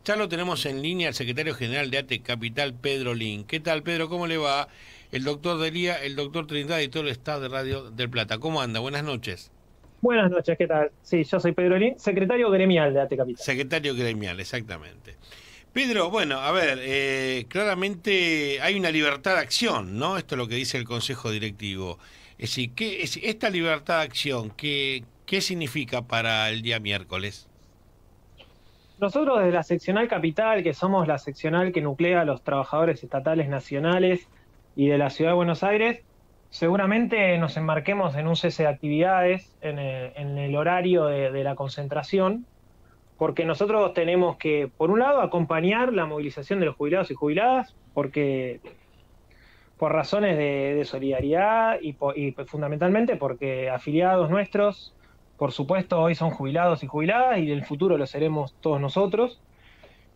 Ya lo tenemos en línea el secretario general de ATE Capital, Pedro Lin. ¿Qué tal, Pedro? ¿Cómo le va? El doctor Delía, el doctor Trindade y todo el staff de Radio del Plata. ¿Cómo anda? Buenas noches. Buenas noches, ¿qué tal? Sí, yo soy Pedro Lin, secretario gremial de ATE Capital. Secretario gremial, exactamente. Pedro, bueno, a ver, claramente hay una libertad de acción, ¿no? Esto es lo que dice el Consejo Directivo. Es decir, esta libertad de acción, ¿qué significa para el día miércoles? Nosotros desde la seccional Capital, que somos la seccional que nuclea a los trabajadores estatales nacionales y de la Ciudad de Buenos Aires, seguramente nos enmarquemos en un cese de actividades en el horario de la concentración, porque nosotros tenemos que, por un lado, acompañar la movilización de los jubilados y jubiladas, porque por razones de solidaridad y fundamentalmente porque afiliados nuestros, por supuesto, hoy son jubilados y jubiladas y en el futuro lo seremos todos nosotros.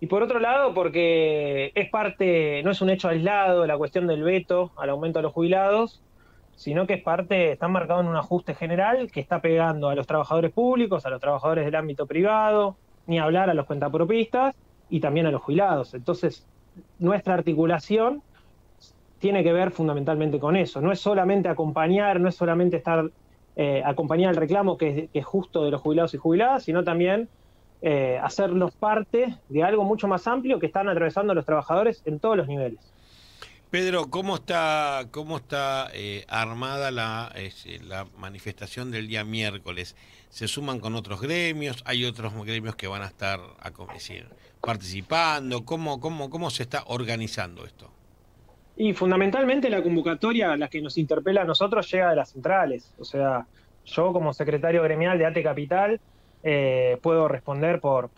Y por otro lado, porque es parte, no es un hecho aislado la cuestión del veto al aumento de los jubilados, sino que es parte, está marcado en un ajuste general que está pegando a los trabajadores públicos, a los trabajadores del ámbito privado, ni hablar a los cuentapropistas y también a los jubilados. Entonces, nuestra articulación tiene que ver fundamentalmente con eso. No es solamente acompañar, no es solamente estar acompañar el reclamo que es justo de los jubilados y jubiladas, sino también hacernos parte de algo mucho más amplio que están atravesando los trabajadores en todos los niveles. Pedro, ¿cómo está armada la manifestación del día miércoles? ¿Se suman con otros gremios? ¿Hay otros gremios que van a estar participando? ¿Cómo se está organizando esto? Y fundamentalmente la convocatoria, la que nos interpela a nosotros, llega de las centrales. O sea, yo como secretario gremial de ATE Capital puedo responder por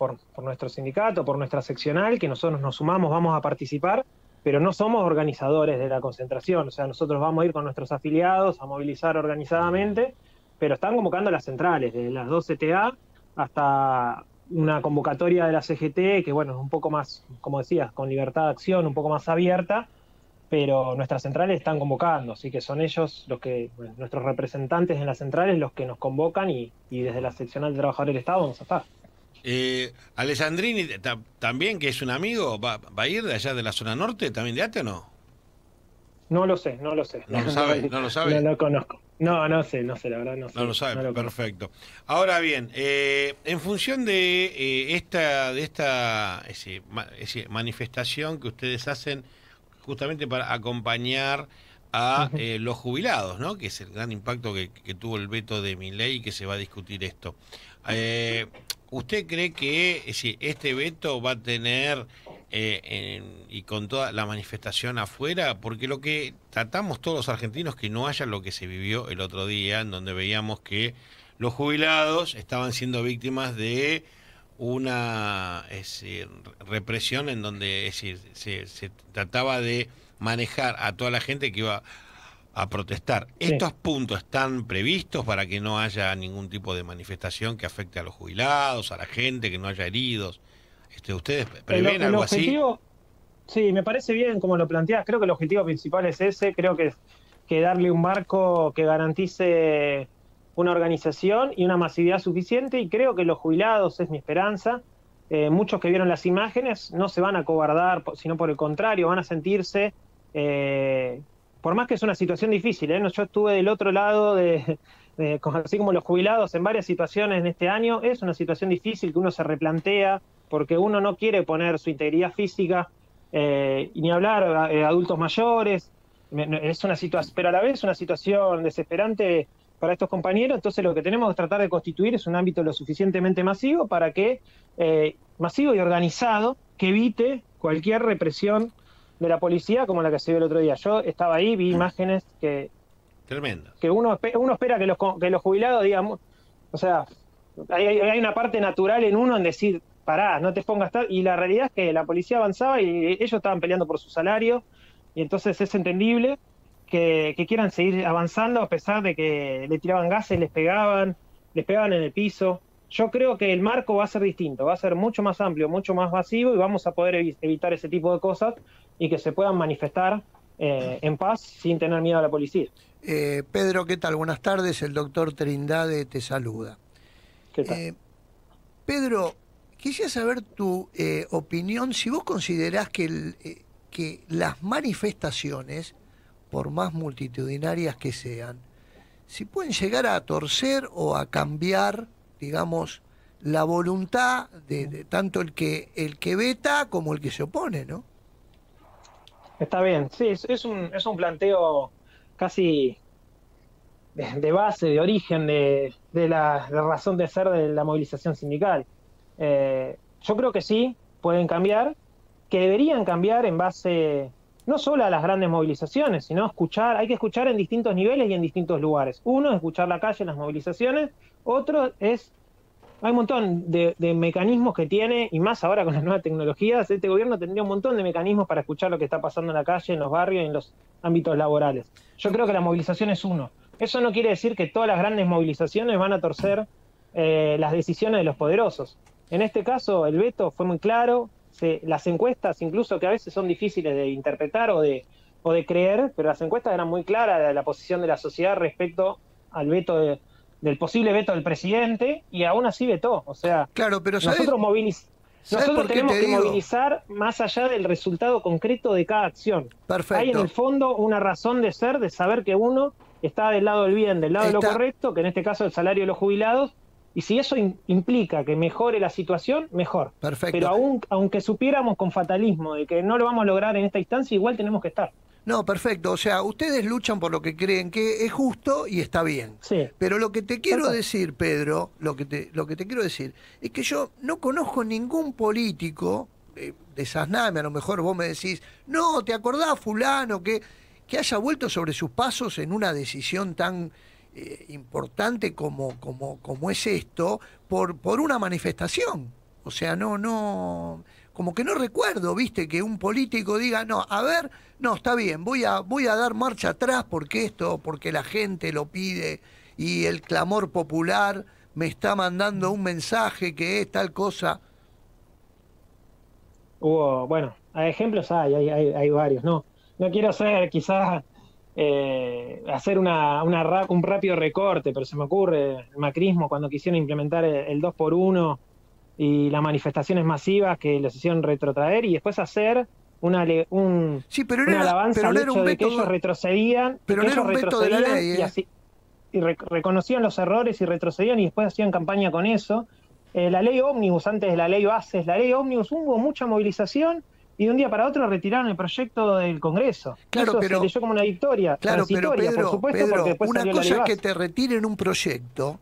nuestro sindicato, por nuestra seccional, que nosotros nos sumamos, vamos a participar, pero no somos organizadores de la concentración. O sea, nosotros vamos a ir con nuestros afiliados a movilizar organizadamente, pero están convocando las centrales, desde las 2 CTA hasta una convocatoria de la CGT, que bueno, es un poco más, como decías, con libertad de acción, un poco más abierta, pero nuestras centrales están convocando, así que son ellos los que, bueno, nuestros representantes en las centrales, los que nos convocan y desde la seccional de trabajadores del Estado vamos a estar. Alessandrini también, que es un amigo, ¿va a ir de allá de la zona norte, también de ATE o no? No lo sé, no lo sé. ¿No lo sabe? ¿No lo No sabe? lo conozco. No, no sé, la verdad no No sé. lo sabe, No lo conozco. perfecto. Ahora bien, en función de esta manifestación que ustedes hacen justamente para acompañar a Ujú. los jubilados, ¿no? Que es el gran impacto que tuvo el veto de Milei y que se va a discutir esto. Eh, ¿Usted cree que si este veto va a tener, y con toda la manifestación afuera, porque lo que tratamos todos los argentinos que no haya lo que se vivió el otro día, en donde veíamos que los jubilados estaban siendo víctimas de una represión en donde se trataba de manejar a toda la gente que iba a protestar. Sí. ¿Estos puntos están previstos para que no haya ningún tipo de manifestación que afecte a los jubilados, a la gente, que no haya heridos? ¿Ustedes prevén El algo así? objetivo, sí, me parece bien como lo planteas. Creo que el objetivo principal es ese. Creo que darle un marco que garantice una organización y una masividad suficiente. Y creo que los jubilados, es mi esperanza, muchos que vieron las imágenes no se van a acobardar, sino por el contrario, van a sentirse, eh, por más que es una situación difícil, ¿eh? Yo estuve del otro lado así como los jubilados en varias situaciones en este año. Es una situación difícil que uno se replantea porque uno no quiere poner su integridad física, y ni hablar adultos mayores. Es una situación, pero a la vez una situación desesperante para estos compañeros. Entonces lo que tenemos que tratar de constituir es un ámbito lo suficientemente masivo para que, masivo y organizado, que evite cualquier represión de la policía como la que se vio el otro día. Yo estaba ahí, vi imágenes Tremendo. que uno espera que los jubilados digan, o sea, hay una parte natural en uno en decir, pará, no te pongas tal, y la realidad es que la policía avanzaba y ellos estaban peleando por su salario, y entonces es entendible que quieran seguir avanzando a pesar de que le tiraban gases, les pegaban en el piso. Yo creo que el marco va a ser distinto, va a ser mucho más amplio, mucho más masivo, y vamos a poder evitar ese tipo de cosas y que se puedan manifestar en paz sin tener miedo a la policía. Pedro, ¿qué tal? Buenas tardes, el doctor Trindade te saluda. ¿Qué tal? Eh, Pedro, quisiera saber tu opinión, si vos considerás que las manifestaciones, por más multitudinarias que sean, si pueden llegar a torcer o a cambiar, digamos, la voluntad de tanto el que veta como el que se opone, ¿no? Está bien, sí, es un planteo casi de base, de origen, de razón de ser de la movilización sindical. Yo creo que sí, pueden cambiar, que deberían cambiar en base no solo a las grandes movilizaciones, sino escuchar, hay que escuchar en distintos niveles y en distintos lugares. Uno es escuchar la calle en las movilizaciones, otro es, hay un montón de mecanismos que tiene, y más ahora con las nuevas tecnologías, este gobierno tendría un montón de mecanismos para escuchar lo que está pasando en la calle, en los barrios y en los ámbitos laborales. Yo creo que la movilización es uno. Eso no quiere decir que todas las grandes movilizaciones van a torcer las decisiones de los poderosos. En este caso, el veto fue muy claro, las encuestas, incluso que a veces son difíciles de interpretar o de creer, pero las encuestas eran muy claras de la posición de la sociedad respecto al veto del posible veto del presidente, y aún así vetó. O sea, Claro, pero nosotros por qué tenemos te que digo? movilizar más allá del resultado concreto de cada acción. Perfecto. Hay en el fondo una razón de ser, de saber que uno está del lado del bien, del lado de lo correcto, que en este caso el salario de los jubilados, y si eso implica que mejore la situación, mejor. Perfecto. Pero aunque supiéramos con fatalismo de que no lo vamos a lograr en esta instancia, igual tenemos que estar. No, perfecto. O sea, ustedes luchan por lo que creen que es justo y está bien. Sí. Pero lo que te quiero decir, Pedro, lo que te quiero decir, es que yo no conozco ningún político, de Sasname, a lo mejor vos me decís, no, ¿te acordás fulano que haya vuelto sobre sus pasos en una decisión tan importante como es esto, por una manifestación? O sea, no, como que no recuerdo, viste, que un político diga, no, a ver, no, está bien, voy a dar marcha atrás porque la gente lo pide y el clamor popular me está mandando un mensaje que es tal cosa. Bueno, ejemplos hay varios, ¿no? No quiero ser quizás hacer un rápido recorte, pero se me ocurre el macrismo cuando quisieron implementar el 2x1 y las manifestaciones masivas que los hicieron retrotraer, y después hacer una alabanza al hecho de que ellos retrocedían, pero no era un veto de la ley, y reconocían los errores y retrocedían y después hacían campaña con eso. La ley ómnibus, antes de la ley bases, la ley ómnibus, hubo mucha movilización y de un día para otro retiraron el proyecto del Congreso. Claro, eso pero se leyó como una victoria. Claro, pero Pedro, por supuesto, porque después una salió la ley cosa es que base. te retiren un proyecto,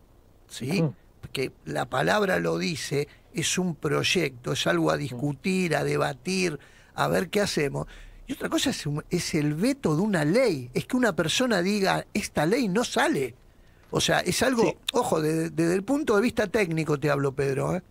¿sí? Que la palabra lo dice, es un proyecto, es algo a discutir, a debatir, a ver qué hacemos. Y otra cosa es el veto de una ley, es que una persona diga, esta ley no sale. O sea, es algo, ojo, desde el punto de vista técnico te hablo, Pedro, ¿eh?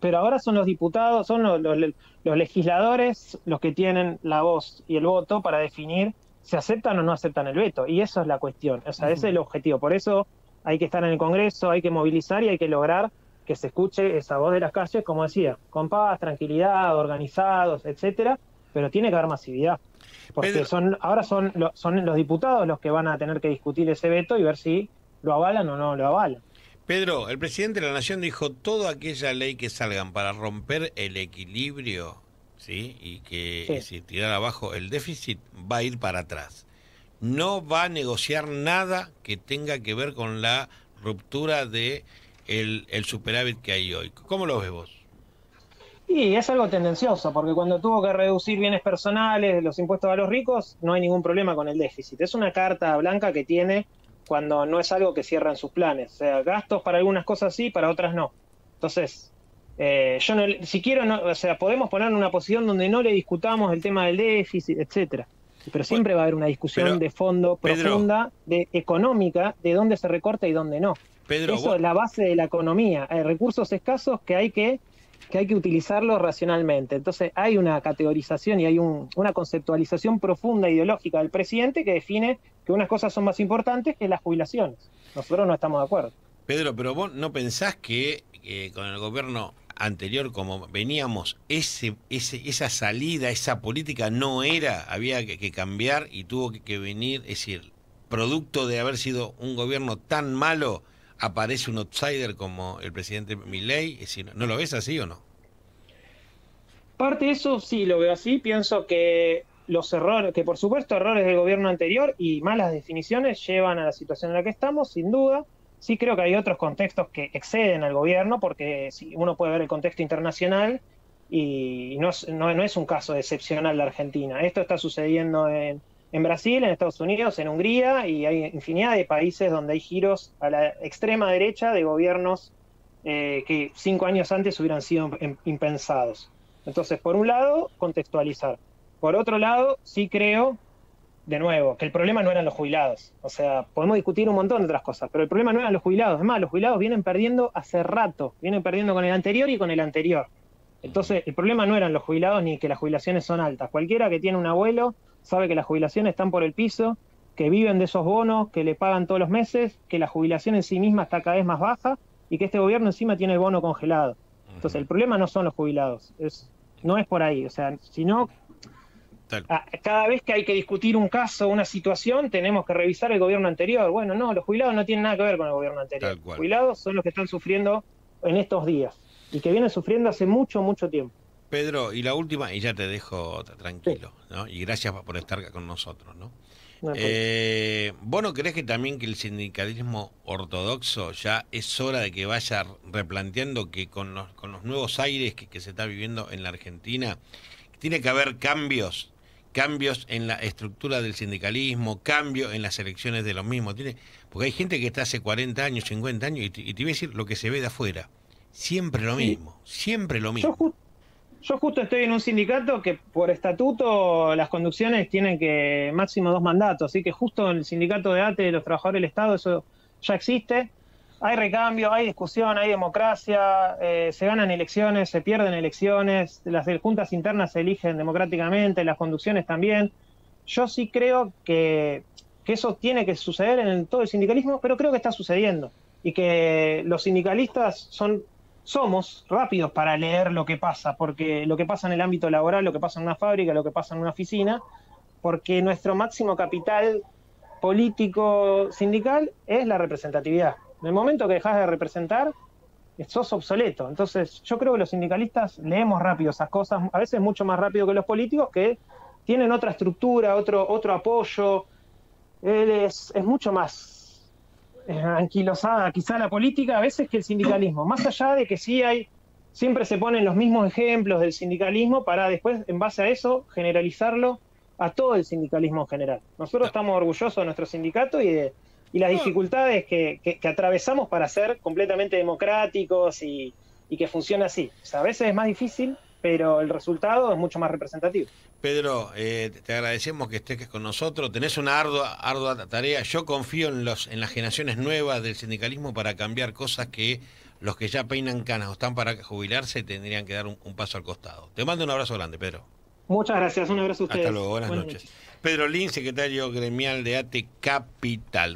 Pero ahora son los diputados, son los legisladores los que tienen la voz y el voto para definir si aceptan o no aceptan el veto. Y eso es la cuestión, o sea, ese es el objetivo. Por eso hay que estar en el Congreso, hay que movilizar y hay que lograr que se escuche esa voz de las calles, como decía, con paz, tranquilidad, organizados, etcétera, pero tiene que haber masividad. Porque ahora son los diputados los que van a tener que discutir ese veto y ver si lo avalan o no lo avalan. Pedro, el presidente de la Nación dijo, toda aquella ley que salgan para romper el equilibrio, ¿sí? Y que si tirar abajo el déficit, va a ir para atrás. No va a negociar nada que tenga que ver con la ruptura de el superávit que hay hoy. ¿Cómo lo ves vos? Y es algo tendencioso, porque cuando tuvo que reducir bienes personales, los impuestos a los ricos, no hay ningún problema con el déficit. Es una carta blanca que tiene cuando no es algo que cierra en sus planes. O sea, gastos para algunas cosas sí, para otras no. Entonces, yo no, si quiero, no, o sea, podemos poner en una posición donde no le discutamos el tema del déficit, etcétera. Pero siempre va a haber una discusión de fondo profunda, económica, de dónde se recorta y dónde no. Eso es la base de la economía. Hay recursos escasos que hay que utilizarlos racionalmente. Entonces hay una categorización y hay una conceptualización profunda ideológica del presidente que define que unas cosas son más importantes que las jubilaciones. Nosotros no estamos de acuerdo. Pedro, pero vos no pensás que con el gobierno anterior, como veníamos, esa salida, esa política no era, había que cambiar y tuvo que venir, es decir, producto de haber sido un gobierno tan malo, aparece un outsider como el presidente Milei. Es decir, ¿no lo ves así o no? Parte de eso sí lo veo así, pienso que los errores, que por supuesto errores del gobierno anterior y malas definiciones llevan a la situación en la que estamos, sin duda. Sí creo que hay otros contextos que exceden al gobierno, porque si uno puede ver el contexto internacional y no es un caso excepcional de Argentina. Esto está sucediendo en Brasil, en Estados Unidos, en Hungría, y hay infinidad de países donde hay giros a la extrema derecha de gobiernos que 5 años antes hubieran sido impensados. Entonces, por un lado, contextualizar. Por otro lado, sí creo, de nuevo, que el problema no eran los jubilados. O sea, podemos discutir un montón de otras cosas, pero el problema no eran los jubilados. Es más, los jubilados vienen perdiendo hace rato, vienen perdiendo con el anterior y con el anterior. Entonces, el problema no eran los jubilados ni que las jubilaciones son altas. Cualquiera que tiene un abuelo sabe que las jubilaciones están por el piso, que viven de esos bonos, que le pagan todos los meses, que la jubilación en sí misma está cada vez más baja y que este gobierno encima tiene el bono congelado. Entonces, el problema no son los jubilados, no es por ahí. O sea, sino cada vez que hay que discutir un caso, una situación, tenemos que revisar el gobierno anterior. Bueno, no, los jubilados no tienen nada que ver con el gobierno anterior. Los jubilados son los que están sufriendo en estos días y que vienen sufriendo hace mucho, mucho tiempo. Pedro, y la última, y ya te dejo tranquilo, sí, ¿no? Y gracias por estar con nosotros, ¿no? ¿Vos no creés que también que el sindicalismo ortodoxo ya es hora de que vaya replanteando que con los nuevos aires que se está viviendo en la Argentina, tiene que haber cambios en la estructura del sindicalismo, cambios en las elecciones de los mismos? Porque hay gente que está hace 40 años, 50 años, y te voy a decir lo que se ve de afuera. Siempre lo mismo, siempre lo mismo. Yo justo estoy en un sindicato que por estatuto las conducciones tienen que máximo 2 mandatos, así que justo en el sindicato de ATE de los trabajadores del Estado eso ya existe. Hay recambio, hay discusión, hay democracia, se ganan elecciones, se pierden elecciones, las juntas internas se eligen democráticamente, las conducciones también. Yo sí creo que eso tiene que suceder en todo el sindicalismo, pero creo que está sucediendo y que los sindicalistas somos rápidos para leer lo que pasa, porque lo que pasa en el ámbito laboral, lo que pasa en una fábrica, lo que pasa en una oficina, porque nuestro máximo capital político sindical es la representatividad. En el momento que dejas de representar, sos obsoleto. Entonces, yo creo que los sindicalistas leemos rápido esas cosas, a veces mucho más rápido que los políticos, que tienen otra estructura, otro apoyo. Es mucho más anquilosada quizá la política a veces que el sindicalismo, más allá de que siempre se ponen los mismos ejemplos del sindicalismo para después, en base a eso, generalizarlo a todo el sindicalismo en general. Nosotros estamos orgullosos de nuestro sindicato y las dificultades que atravesamos para ser completamente democráticos y que funcione así. O sea, a veces es más difícil, pero el resultado es mucho más representativo. Pedro, te agradecemos que estés con nosotros. Tenés una ardua tarea. Yo confío en las generaciones nuevas del sindicalismo para cambiar cosas que los que ya peinan canas o están para jubilarse tendrían que dar un paso al costado. Te mando un abrazo grande, Pedro. Muchas gracias, un abrazo a ustedes. Hasta luego, buenas noches. Pedro Lin, secretario gremial de ATE Capital.